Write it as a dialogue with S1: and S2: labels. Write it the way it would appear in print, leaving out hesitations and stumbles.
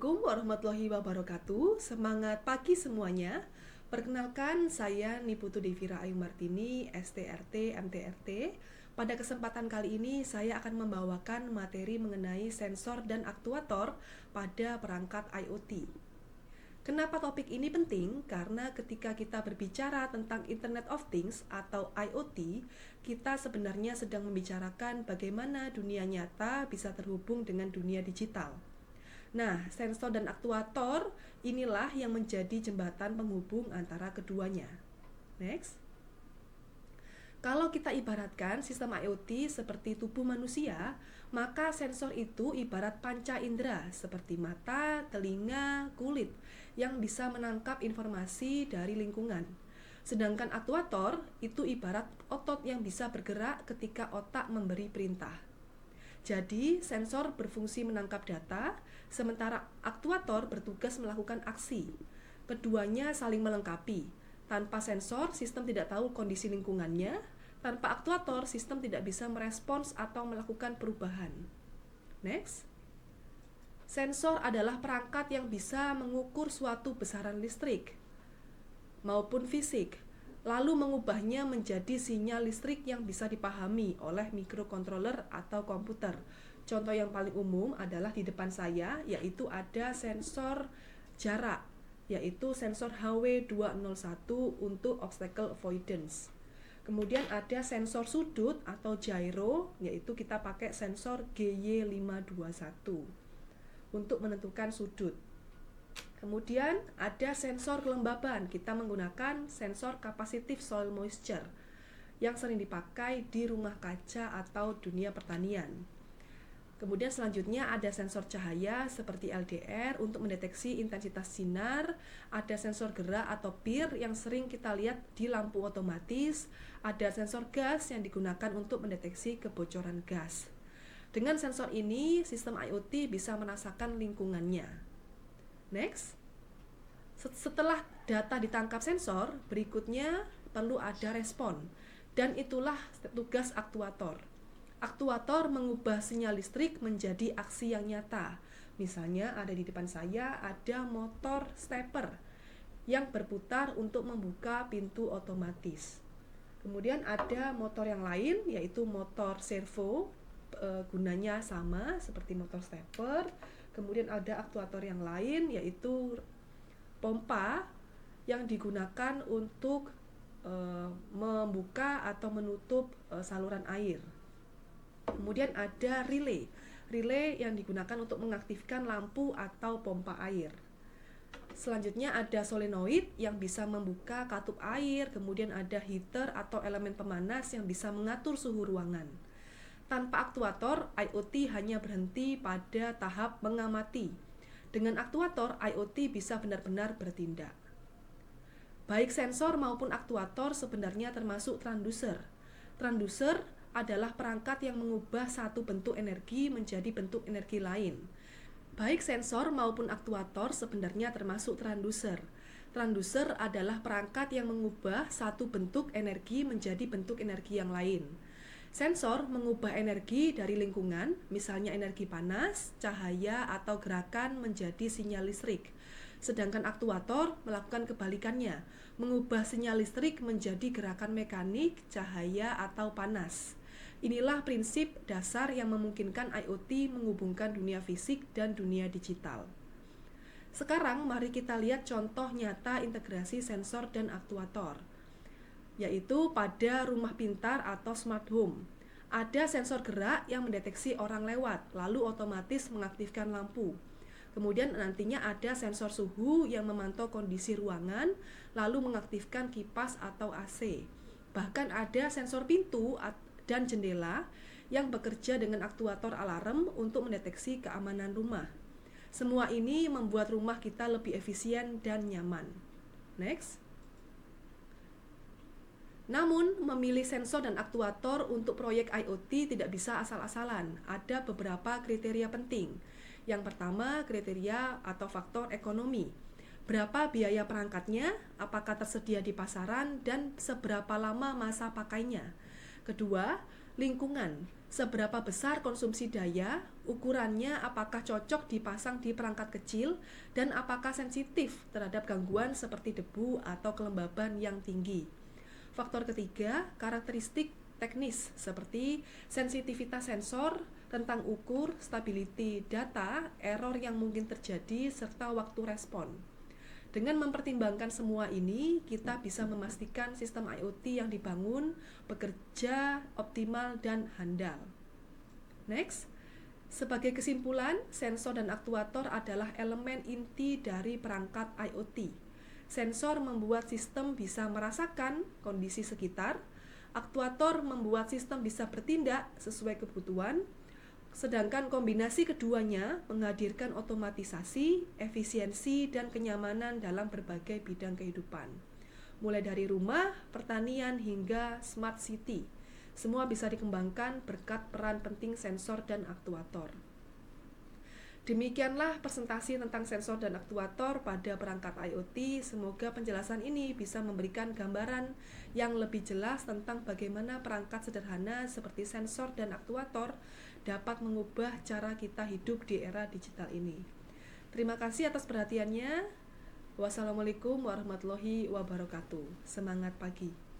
S1: Assalamualaikum warahmatullahi wabarakatuh. Semangat pagi semuanya. Perkenalkan, saya Niputu Devira Ayu Martini, STRT, MTRT. Pada kesempatan kali ini saya akan membawakan materi mengenai sensor dan aktuator pada perangkat IoT. Kenapa topik ini penting? Karena ketika kita berbicara tentang Internet of Things atau IoT, kita sebenarnya sedang membicarakan bagaimana dunia nyata bisa terhubung dengan dunia digital. Nah, sensor dan aktuator inilah yang menjadi jembatan penghubung antara keduanya. Next. Kalau kita ibaratkan sistem IoT seperti tubuh manusia, maka sensor itu ibarat panca indera seperti mata, telinga, kulit yang bisa menangkap informasi dari lingkungan. Sedangkan aktuator itu ibarat otot yang bisa bergerak ketika otak memberi perintah. Jadi, sensor berfungsi menangkap data, sementara aktuator bertugas melakukan aksi. Keduanya saling melengkapi. Tanpa sensor, sistem tidak tahu kondisi lingkungannya. Tanpa aktuator, sistem tidak bisa merespons atau melakukan perubahan. Next. Sensor adalah perangkat yang bisa mengukur suatu besaran listrik maupun fisik, lalu mengubahnya menjadi sinyal listrik yang bisa dipahami oleh microcontroller atau komputer. Contoh yang paling umum adalah di depan saya, yaitu ada sensor jarak, yaitu sensor HW201 untuk obstacle avoidance. Kemudian ada sensor sudut atau gyro, yaitu kita pakai sensor GY521 untuk menentukan sudut. Kemudian ada sensor kelembaban, kita menggunakan sensor capacitive soil moisture yang sering dipakai di rumah kaca atau dunia pertanian. Kemudian selanjutnya ada sensor cahaya seperti LDR untuk mendeteksi intensitas sinar, ada sensor gerak atau PIR yang sering kita lihat di lampu otomatis, ada sensor gas yang digunakan untuk mendeteksi kebocoran gas. Dengan sensor ini, sistem IoT bisa merasakan lingkungannya. Next. Setelah data ditangkap sensor, berikutnya perlu ada respon, dan itulah tugas aktuator. Aktuator mengubah sinyal listrik menjadi aksi yang nyata. Misalnya ada di depan saya ada motor stepper yang berputar untuk membuka pintu otomatis. Kemudian ada motor yang lain, yaitu motor servo, gunanya sama seperti motor stepper. Kemudian ada aktuator yang lain, yaitu pompa yang digunakan untuk membuka atau menutup saluran air. Kemudian ada relay yang digunakan untuk mengaktifkan lampu atau pompa air. Selanjutnya ada solenoid yang bisa membuka katup air. Kemudian ada heater atau elemen pemanas yang bisa mengatur suhu ruangan. Tanpa aktuator, IoT hanya berhenti pada tahap mengamati. Dengan aktuator, IoT bisa benar-benar bertindak. Baik sensor maupun aktuator sebenarnya termasuk transducer. Transducer adalah perangkat yang mengubah satu bentuk energi menjadi bentuk energi lain. Baik sensor maupun aktuator sebenarnya termasuk transducer. Transducer adalah perangkat yang mengubah satu bentuk energi menjadi bentuk energi yang lain. Sensor mengubah energi dari lingkungan, misalnya energi panas, cahaya, atau gerakan menjadi sinyal listrik. Sedangkan aktuator melakukan kebalikannya, mengubah sinyal listrik menjadi gerakan mekanik, cahaya, atau panas. Inilah prinsip dasar yang memungkinkan IoT menghubungkan dunia fisik dan dunia digital. Sekarang mari kita lihat contoh nyata integrasi sensor dan aktuator, yaitu pada rumah pintar atau smart home. Ada sensor gerak yang mendeteksi orang lewat, lalu otomatis mengaktifkan lampu. Kemudian nantinya ada sensor suhu yang memantau kondisi ruangan, lalu mengaktifkan kipas atau AC. Bahkan ada sensor pintu dan jendela yang bekerja dengan aktuator alarm untuk mendeteksi keamanan rumah. Semua ini membuat rumah kita lebih efisien dan nyaman. Next. Namun, memilih sensor dan aktuator untuk proyek IoT tidak bisa asal-asalan. Ada beberapa kriteria penting. Yang pertama, kriteria atau faktor ekonomi. Berapa biaya perangkatnya, apakah tersedia di pasaran, dan seberapa lama masa pakainya. Kedua, Lingkungan, seberapa besar konsumsi daya, ukurannya apakah cocok dipasang di perangkat kecil, dan apakah sensitif terhadap gangguan seperti debu atau kelembaban yang tinggi. Faktor ketiga, karakteristik teknis seperti sensitivitas sensor, rentang ukur, stability data, error yang mungkin terjadi, serta waktu respon. Dengan mempertimbangkan semua ini, kita bisa memastikan sistem IoT yang dibangun bekerja optimal dan handal. Next, sebagai kesimpulan, sensor dan aktuator adalah elemen inti dari perangkat IoT. Sensor membuat sistem bisa merasakan kondisi sekitar, aktuator membuat sistem bisa bertindak sesuai kebutuhan, sedangkan kombinasi keduanya menghadirkan otomatisasi, efisiensi, dan kenyamanan dalam berbagai bidang kehidupan. Mulai dari rumah, pertanian, hingga smart city. Semua bisa dikembangkan berkat peran penting sensor dan aktuator. Demikianlah presentasi tentang sensor dan aktuator pada perangkat IoT. Semoga penjelasan ini bisa memberikan gambaran yang lebih jelas tentang bagaimana perangkat sederhana seperti sensor dan aktuator dapat mengubah cara kita hidup di era digital ini. Terima kasih atas perhatiannya. Wassalamualaikum warahmatullahi wabarakatuh. Semangat pagi.